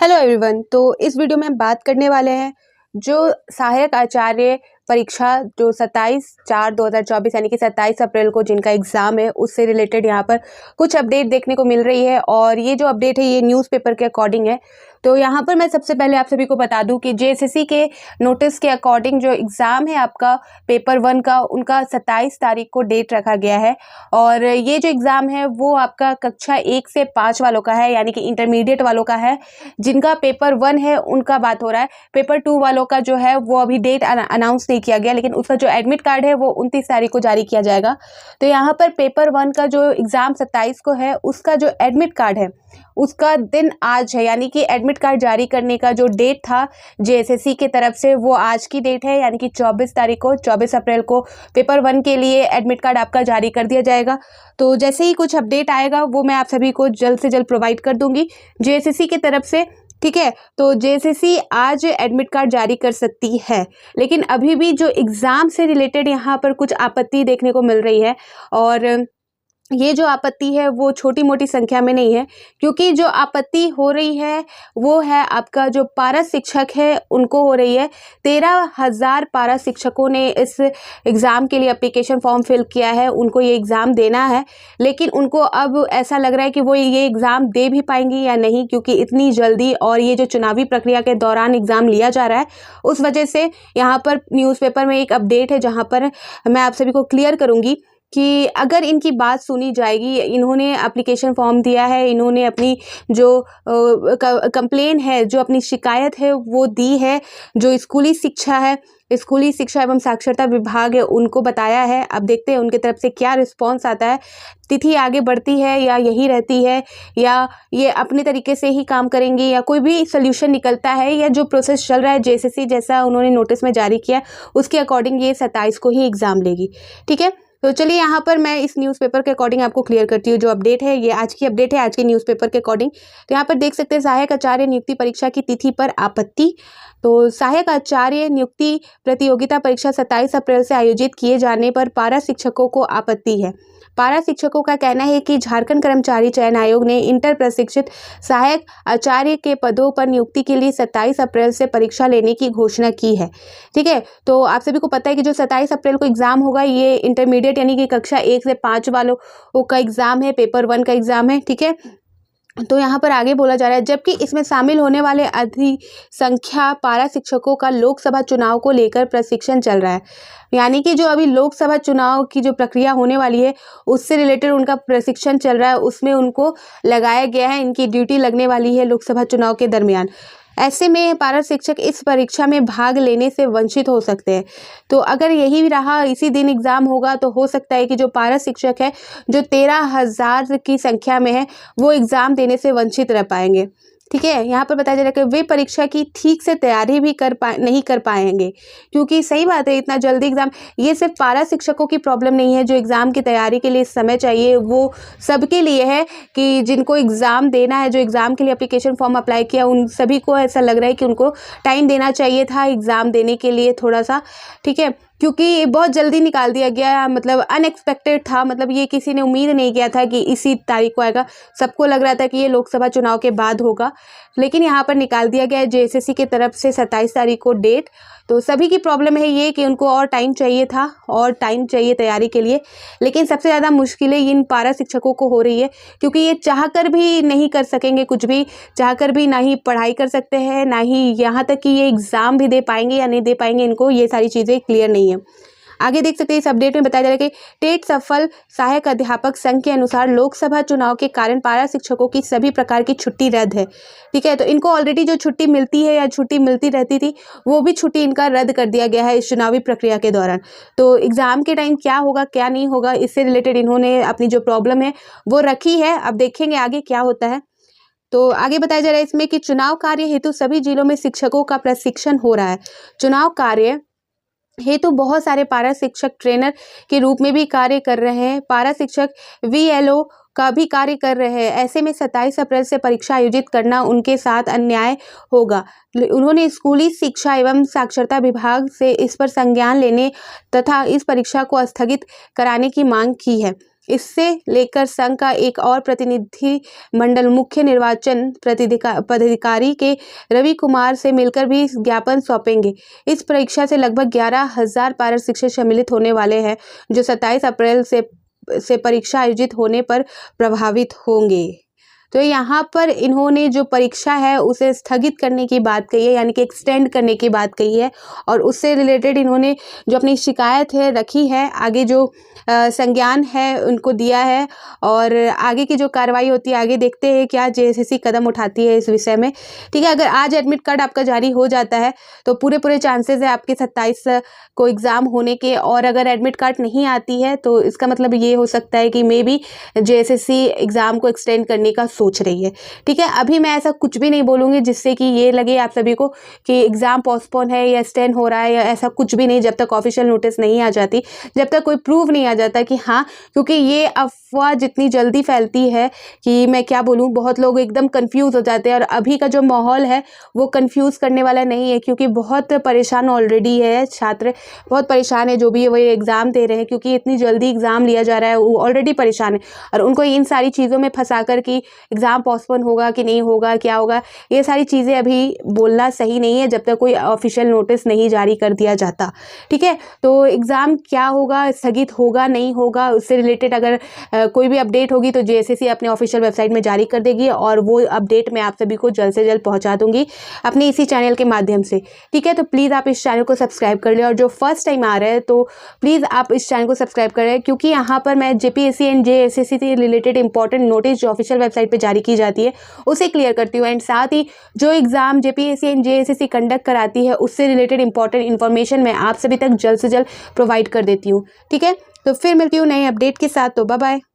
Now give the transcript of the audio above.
Hello everyone. तो इस video में हम बात करने वाले हैं जो सहायक आचार्य परीक्षा जो 27/4/2024 यानी कि 27 अप्रैल को जिनका एग्ज़ाम है उससे रिलेटेड यहाँ पर कुछ अपडेट देखने को मिल रही है। और ये जो अपडेट है ये न्यूज़पेपर के अकॉर्डिंग है। तो यहाँ पर मैं सबसे पहले आप सभी को बता दूं कि जेएसएससी के नोटिस के अकॉर्डिंग जो एग्ज़ाम है आपका पेपर 1 का उनका 27 तारीख को डेट रखा गया है। और ये जो एग्ज़ाम है वो आपका कक्षा 1 से 5 वालों का है, यानी कि इंटरमीडिएट वालों का है। जिनका पेपर 1 है उनका बात हो रहा है। पेपर 2 वालों का जो है वो अभी डेट अनाउंस नहीं किया गया, लेकिन उसका जो एडमिट कार्ड है वो 29 तारीख को जारी किया जाएगा। तो यहाँ पर पेपर 1 का जो एग्ज़ाम 27 को है उसका जो एडमिट कार्ड है उसका दिन आज है, यानी कि एडमिट कार्ड जारी करने का जो डेट था जेएसएससी की तरफ से वो आज की डेट है, यानी कि 24 तारीख को 24 अप्रैल को पेपर 1 के लिए एडमिट कार्ड आपका जारी कर दिया जाएगा। तो जैसे ही कुछ अपडेट आएगा वो मैं आप सभी को जल्द से जल्द प्रोवाइड कर दूंगी जेएसएससी की तरफ से, ठीक है। तो जेएसएससी आज एडमिट कार्ड जारी कर सकती है, लेकिन अभी भी जो एग्ज़ाम से रिलेटेड यहाँ पर कुछ आपत्ति देखने को मिल रही है। और ये जो आपत्ति है वो छोटी मोटी संख्या में नहीं है, क्योंकि जो आपत्ति हो रही है वो है आपका जो पारा शिक्षक है उनको हो रही है। 13,000 पारा शिक्षकों ने इस एग्ज़ाम के लिए एप्लीकेशन फॉर्म फिल किया है, उनको ये एग्ज़ाम देना है। लेकिन उनको अब ऐसा लग रहा है कि वो ये एग्ज़ाम दे भी पाएंगी या नहीं, क्योंकि इतनी जल्दी और ये जो चुनावी प्रक्रिया के दौरान एग्ज़ाम लिया जा रहा है उस वजह से यहाँ पर न्यूज़पेपर में एक अपडेट है जहाँ पर मैं आप सभी को क्लियर करूँगी कि अगर इनकी बात सुनी जाएगी। इन्होंने एप्लीकेशन फॉर्म दिया है, इन्होंने अपनी जो कंप्लेन है, जो अपनी शिकायत है वो दी है। जो स्कूली शिक्षा है, स्कूली शिक्षा एवं साक्षरता विभाग है उनको बताया है। अब देखते हैं उनकी तरफ से क्या रिस्पॉन्स आता है। तिथि आगे बढ़ती है या यही रहती है, या ये अपने तरीके से ही काम करेंगे, या कोई भी सोल्यूशन निकलता है, या जो प्रोसेस चल रहा है जेएसएससी जैसा उन्होंने नोटिस में जारी किया उसके अकॉर्डिंग ये 27 को ही एग्ज़ाम लेगी, ठीक है। तो चलिए यहाँ पर मैं इस न्यूज़पेपर के अकॉर्डिंग आपको क्लियर करती हूँ। जो अपडेट है ये आज की अपडेट है, आज के न्यूज़पेपर के अकॉर्डिंग। तो यहाँ पर देख सकते हैं सहायक आचार्य नियुक्ति परीक्षा की तिथि पर आपत्ति। तो सहायक आचार्य नियुक्ति प्रतियोगिता परीक्षा 27 अप्रैल से आयोजित किए जाने पर पारा शिक्षकों को आपत्ति है। पारा शिक्षकों का कहना है कि झारखंड कर्मचारी चयन आयोग ने इंटर प्रशिक्षित सहायक आचार्य के पदों पर नियुक्ति के लिए 27 अप्रैल से परीक्षा लेने की घोषणा की है, ठीक है। तो आप सभी को पता है कि जो 27 अप्रैल को एग्ज़ाम होगा ये इंटरमीडिएट यानी कि कक्षा 1 से 5 वालों का एग्ज़ाम है, पेपर 1 का एग्ज़ाम है, ठीक है। तो यहाँ पर आगे बोला जा रहा है, जबकि इसमें शामिल होने वाले अधिक संख्या पारा शिक्षकों का लोकसभा चुनाव को लेकर प्रशिक्षण चल रहा है। यानी कि जो अभी लोकसभा चुनाव की जो प्रक्रिया होने वाली है उससे रिलेटेड उनका प्रशिक्षण चल रहा है, उसमें उनको लगाया गया है, इनकी ड्यूटी लगने वाली है लोकसभा चुनाव के दरमियान। ऐसे में पारा शिक्षक इस परीक्षा में भाग लेने से वंचित हो सकते हैं। तो अगर यही रहा, इसी दिन एग्ज़ाम होगा, तो हो सकता है कि जो पारा शिक्षक है जो 13,000 की संख्या में है वो एग्ज़ाम देने से वंचित रह पाएंगे, ठीक है। यहाँ पर बताया जा रहा है कि वे परीक्षा की ठीक से तैयारी भी नहीं कर पाएंगे, क्योंकि सही बात है इतना जल्दी एग्ज़ाम। ये सिर्फ पारा शिक्षकों की प्रॉब्लम नहीं है, जो एग्ज़ाम की तैयारी के लिए समय चाहिए वो सबके लिए है कि जिनको एग्ज़ाम देना है, जो एग्ज़ाम के लिए एप्लीकेशन फॉर्म अप्लाई किया उन सभी को ऐसा लग रहा है कि उनको टाइम देना चाहिए था एग्ज़ाम देने के लिए थोड़ा सा, ठीक है। क्योंकि बहुत जल्दी निकाल दिया गया, मतलब अनएक्सपेक्टेड था, मतलब ये किसी ने उम्मीद नहीं किया था कि इसी तारीख को आएगा। सबको लग रहा था कि ये लोकसभा चुनाव के बाद होगा, लेकिन यहाँ पर निकाल दिया गया है जेएसएससी की तरफ से 27 तारीख को डेट। तो सभी की प्रॉब्लम है ये कि उनको और टाइम चाहिए था, और टाइम चाहिए तैयारी के लिए। लेकिन सबसे ज़्यादा मुश्किलें इन पारा शिक्षकों को हो रही है, क्योंकि ये चाहकर भी नहीं कर सकेंगे कुछ भी, चाहकर भी ना ही पढ़ाई कर सकते हैं, ना ही यहाँ तक कि ये एग्ज़ाम भी दे पाएंगे या नहीं दे पाएंगे, इनको ये सारी चीज़ें क्लियर नहीं है। आगे देख सकते हैं इस अपडेट में बताया जा रहा है कि टेट सफल सहायक अध्यापक संघ के अनुसार लोकसभा चुनाव के कारण पारा शिक्षकों की सभी प्रकार की छुट्टी रद्द है, ठीक है। तो इनको ऑलरेडी जो छुट्टी मिलती है या छुट्टी मिलती रहती थी वो भी छुट्टी इनका रद्द कर दिया गया है इस चुनावी प्रक्रिया के दौरान। तो एग्ज़ाम के टाइम क्या होगा क्या नहीं होगा, इससे रिलेटेड इन्होंने अपनी जो प्रॉब्लम है वो रखी है। अब देखेंगे आगे क्या होता है। तो आगे बताया जा रहा है इसमें कि चुनाव कार्य हेतु सभी जिलों में शिक्षकों का प्रशिक्षण हो रहा है। चुनाव कार्य हेतु बहुत सारे पारा शिक्षक ट्रेनर के रूप में भी कार्य कर रहे हैं, पारा शिक्षक वीएलओ का भी कार्य कर रहे हैं। ऐसे में 27 अप्रैल से परीक्षा आयोजित करना उनके साथ अन्याय होगा। उन्होंने स्कूली शिक्षा एवं साक्षरता विभाग से इस पर संज्ञान लेने तथा इस परीक्षा को स्थगित कराने की मांग की है। इससे लेकर संघ का एक और प्रतिनिधि मंडल मुख्य निर्वाचन पदाधिकारी के रवि कुमार से मिलकर भी ज्ञापन सौंपेंगे। इस परीक्षा से लगभग 11,000 पारा शिक्षक सम्मिलित होने वाले हैं, जो 27 अप्रैल से परीक्षा आयोजित होने पर प्रभावित होंगे। तो यहाँ पर इन्होंने जो परीक्षा है उसे स्थगित करने की बात कही है, यानी कि एक्सटेंड करने की बात कही है, और उससे रिलेटेड इन्होंने जो अपनी शिकायत है रखी है, आगे जो संज्ञान है उनको दिया है, और आगे की जो कार्रवाई होती है आगे देखते हैं क्या जेएसएससी कदम उठाती है इस विषय में। ठीक है, अगर आज एडमिट कार्ड आपका जारी हो जाता है तो पूरे चांसेस है आपके 27 को एग्ज़ाम होने के, और अगर एडमिट कार्ड नहीं आती है तो इसका मतलब ये हो सकता है कि मे बी जेएसएससी एग्ज़ाम को एक्सटेंड करने का सोच रही है। ठीक है, अभी मैं ऐसा कुछ भी नहीं बोलूँगी जिससे कि ये लगे आप सभी को कि एग्ज़ाम पोस्टपोन है या एक्सटेंड हो रहा है, या ऐसा कुछ भी नहीं, जब तक ऑफिशियल नोटिस नहीं आ जाती, जब तक कोई प्रूफ नहीं आ जाता कि हाँ, क्योंकि ये अफवाह जितनी जल्दी फैलती है कि मैं क्या बोलूँ, बहुत लोग एकदम कंफ्यूज हो जाते हैं, और अभी का जो माहौल है वो कंफ्यूज करने वाला नहीं है, क्योंकि बहुत परेशान ऑलरेडी है छात्र, बहुत परेशान है जो भी वो एग्ज़ाम दे रहे हैं, क्योंकि इतनी जल्दी एग्ज़ाम लिया जा रहा है, वो ऑलरेडी परेशान है, और उनको इन सारी चीज़ों में फंसा कर कि एग्ज़ाम पोस्टपोन होगा कि नहीं होगा, क्या होगा, ये सारी चीज़ें अभी बोलना सही नहीं है जब तक कोई ऑफिशियल नोटिस नहीं जारी कर दिया जाता। ठीक है, तो एग्ज़ाम क्या होगा, स्थगित होगा नहीं होगा, उससे रिलेटेड अगर कोई भी अपडेट होगी तो जेएसएससी अपने ऑफिशियल वेबसाइट में जारी कर देगी, और वो अपडेट मैं आप सभी को जल्द से जल्द पहुंचा दूंगी अपने इसी चैनल के माध्यम से। ठीक है, तो प्लीज़ आप इस चैनल को सब्सक्राइब कर लें, और जो फर्स्ट टाइम आ रहे हैं तो प्लीज़ आप इस चैनल को सब्सक्राइब करें, क्योंकि यहाँ पर मैं जेपीएससी एंड जेएसएससी से रिलेटेड इंपॉर्टेंट नोटिस जो ऑफिशियल वेबसाइट पर जारी की जाती है उसे क्लियर करती हूँ, एंड साथ ही जो exam JPSC and JSSC conduct कराती है उससे रिलेटेड इंपॉर्टेंट इन्फॉर्मेशन मैं आप सभी तक जल्द से जल्द प्रोवाइड कर देती हूँ। ठीक है, तो फिर मिलती हूँ नए अपडेट के साथ, तो बाय बाय।